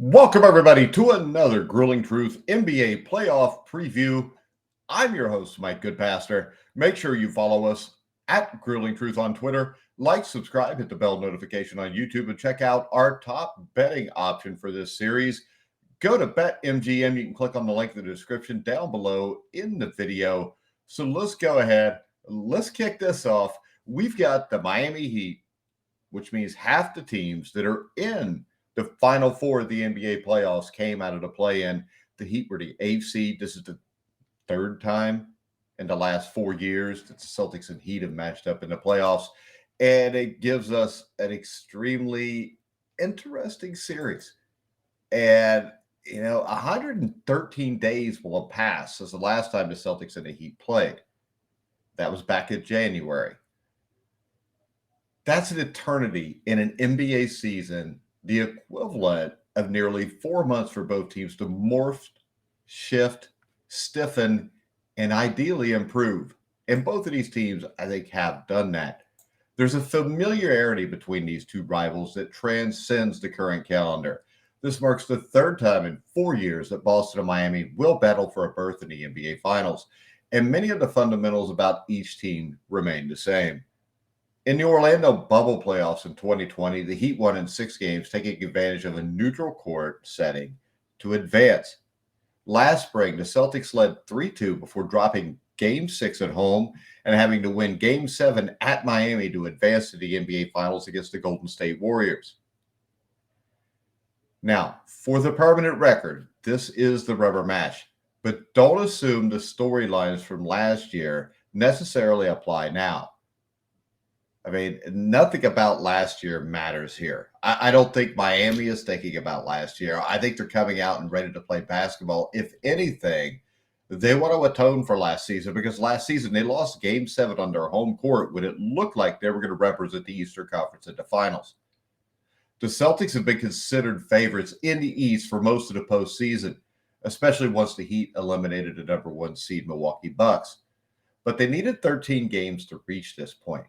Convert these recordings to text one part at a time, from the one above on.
Welcome, everybody, to another Grueling Truth NBA playoff preview. I'm your host, Mike Goodpaster. Make sure you follow us at Grueling Truth on Twitter. Like, subscribe, hit the bell notification on YouTube, and check out our top betting option for this series. Go to BetMGM. You can click on the link in the description down below in the video. So let's go ahead. Let's kick this off. We've got the Miami Heat, which means half the teams that are in the Final Four of the NBA playoffs came out of the play-in. The Heat were the 8th seed. This is the third time in the last 4 years that the Celtics and Heat have matched up in the playoffs. And it gives us an extremely interesting series. And, 113 days will have passed since the last time the Celtics and the Heat played. That was back in January. That's an eternity in an NBA season, the equivalent of nearly 4 months for both teams to morph, shift, stiffen, and ideally improve. And both of these teams, I think, have done that. There's a familiarity between these two rivals that transcends the current calendar. This marks the third time in 4 years that Boston and Miami will battle for a berth in the NBA Finals, and many of the fundamentals about each team remain the same. In the Orlando bubble playoffs in 2020, the Heat won in 6 games, taking advantage of a neutral court setting to advance. Last spring, the Celtics led 3-2 before dropping Game 6 at home and having to win Game 7 at Miami to advance to the NBA Finals against the Golden State Warriors. Now, for the permanent record, this is the rubber match, but don't assume the storylines from last year necessarily apply now. I mean, nothing about last year matters here. I don't think Miami is thinking about last year. I think they're coming out and ready to play basketball. If anything, they want to atone for last season because last season they lost Game 7 on their home court when it looked like they were going to represent the Eastern Conference in the finals. The Celtics have been considered favorites in the East for most of the postseason, especially once the Heat eliminated the number 1 seed Milwaukee Bucks. But they needed 13 games to reach this point.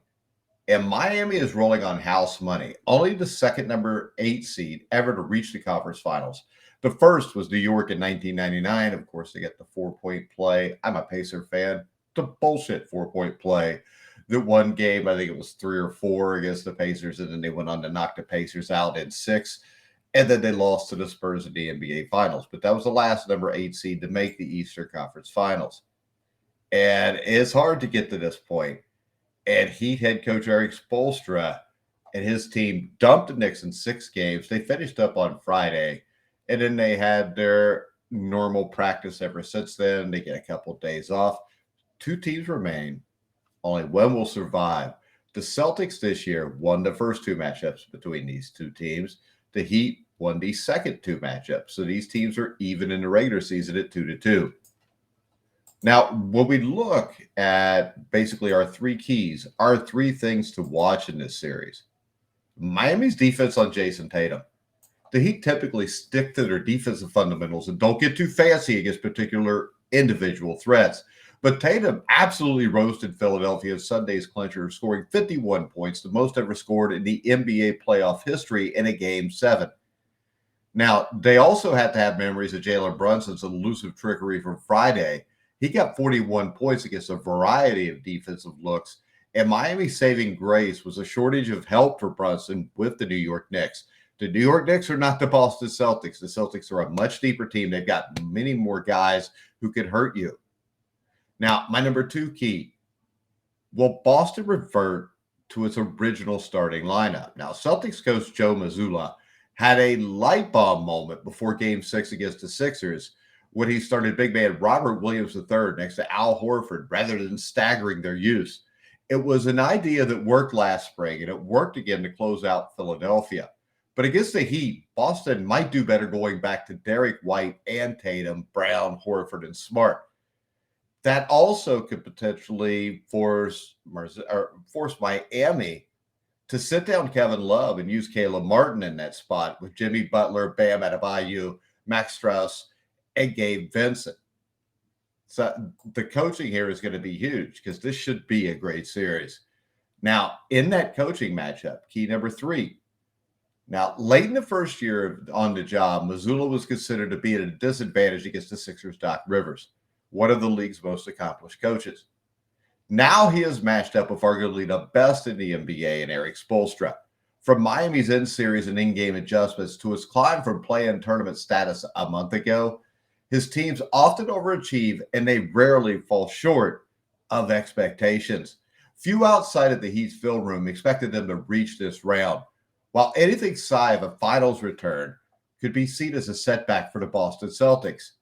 And Miami is rolling on house money, only the second number 8 seed ever to reach the conference finals. The first was New York in 1999. Of course, they get the 4-point play. I'm a Pacer fan. The bullshit 4-point play. The one game, I think it was 3 or 4 against the Pacers, and then they went on to knock the Pacers out in 6. And then they lost to the Spurs in the NBA Finals. But that was the last number 8 seed to make the Eastern Conference Finals. And it's hard to get to this point. And Heat head coach Erik Spoelstra and his team dumped the Knicks in 6 games. They finished up on Friday, and then they had their normal practice ever since then. They get a couple of days off. 2 teams remain. Only one will survive. The Celtics this year won the first 2 matchups between these 2 teams. The Heat won the second 2 matchups. So these teams are even in the regular season at 2-2. Now, when we look at basically our 3 keys, our 3 things to watch in this series, Miami's defense on Jason Tatum. The Heat typically stick to their defensive fundamentals and don't get too fancy against particular individual threats. But Tatum absolutely roasted Philadelphia's Sunday's clincher, scoring 51 points, the most ever scored in the NBA playoff history in a Game 7. Now, they also had to have memories of Jalen Brunson's elusive trickery from Friday. He got 41 points against a variety of defensive looks, and Miami's saving grace was a shortage of help for Brunson with the New York Knicks. The New York Knicks are not the Boston Celtics. The Celtics are a much deeper team. They've got many more guys who can hurt you. Now, my number 2 key, will Boston revert to its original starting lineup? Now, Celtics coach Joe Mazzulla had a light bulb moment before Game 6 against the Sixers when he started big man Robert Williams III next to Al Horford rather than staggering their use. It was an idea that worked last spring, and it worked again to close out Philadelphia. But against the Heat, Boston might do better going back to Derek White and Tatum, Brown, Horford, and Smart. That also could potentially force Miami to sit down Kevin Love and use Caleb Martin in that spot with Jimmy Butler, Bam Adebayo, Max Strus, and Gabe Vincent. So the coaching here is going to be huge because this should be a great series. Now, in that coaching matchup, key number 3, Now, late in the first year on the job, Missoula was considered to be at a disadvantage against the Sixers' Doc Rivers, one of the league's most accomplished coaches. Now he is matched up with arguably the best in the NBA in Eric Spoelstra. From Miami's in-series and in-game adjustments to his climb from play-in tournament status a month ago, his teams often overachieve and they rarely fall short of expectations. Few outside of the Heat's film room expected them to reach this round, while anything shy of a finals return could be seen as a setback for the Boston Celtics.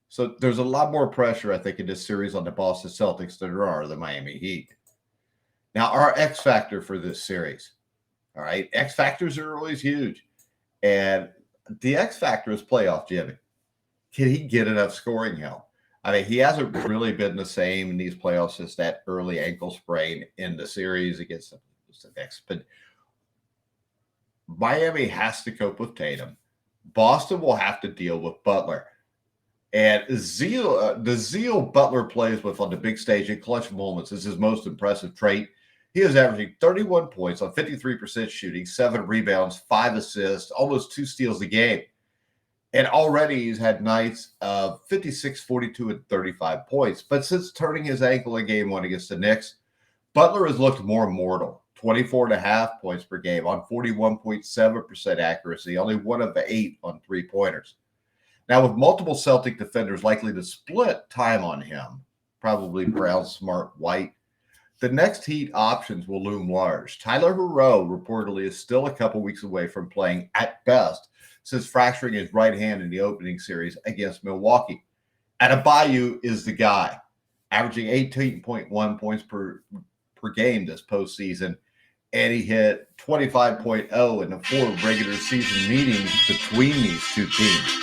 So there's a lot more pressure, I think, in this series on the Boston Celtics than there are the Miami Heat. Now, our X factor for this series, all right, X factors are always huge. And the X factor is playoff Jimmy. Can he get enough scoring help? I mean, he hasn't really been the same in these playoffs since that early ankle sprain in the series against the Knicks. But Miami has to cope with Tatum. Boston will have to deal with Butler. And the zeal Butler plays with on the big stage in clutch moments is his most impressive trait. He is averaging 31 points on 53% shooting, 7 rebounds, 5 assists, almost 2 steals a game. And already he's had nights of 56, 42, and 35 points. But since turning his ankle in game 1 against the Knicks, Butler has looked more mortal. 24.5 points per game on 41.7% accuracy, only 1 of the 8 on 3-pointers. Now, with multiple Celtic defenders likely to split time on him, probably Brown, Smart, White, the next Heat options will loom large. Tyler Herro reportedly is still a couple weeks away from playing at best since fracturing his right hand in the opening series against Milwaukee. Adebayo is the guy, averaging 18.1 points per game this postseason, and he hit 25.0 in the 4 regular season meetings between these two teams.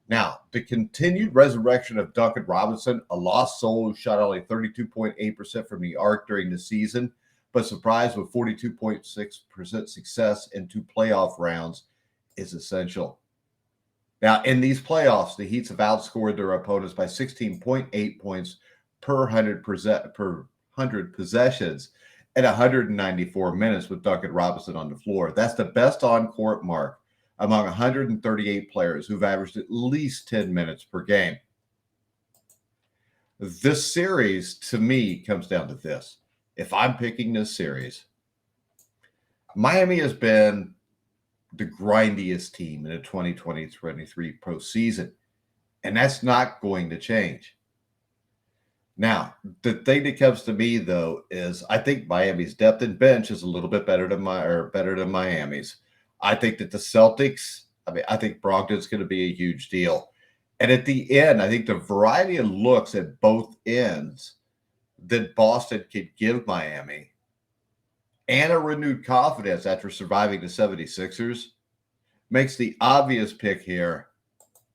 Now, the continued resurrection of Duncan Robinson, a lost soul who shot only 32.8% from the arc during the season, but surprised with 42.6% success in 2 playoff rounds, is essential. Now, in these playoffs, the Heats have outscored their opponents by 16.8 points per 100 possessions at 194 minutes with Duncan Robinson on the floor. That's the best on-court mark among 138 players who've averaged at least 10 minutes per game. This series, to me, comes down to this. If I'm picking this series, Miami has been the grindiest team in the 2020-23 postseason, and that's not going to change. Now, the thing that comes to me, though, is I think Miami's depth and bench is a little bit better than Miami's. I think that the Celtics, I think Brogdon's going to be a huge deal. And at the end, I think the variety of looks at both ends that Boston could give Miami and a renewed confidence after surviving the 76ers makes the obvious pick here.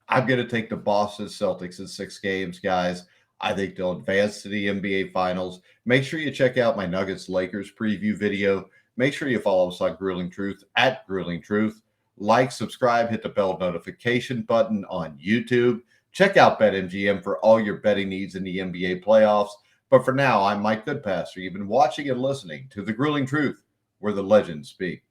I'm going to take the Boston Celtics in 6 games, guys. I think they'll advance to the NBA Finals. Make sure you check out my Nuggets-Lakers preview video. Make sure you follow us on Grueling Truth at Grueling Truth. Like, subscribe, hit the bell notification button on YouTube. Check out BetMGM for all your betting needs in the NBA playoffs. But for now, I'm Mike Goodpaster. You've been watching and listening to The Grueling Truth, where the legends speak.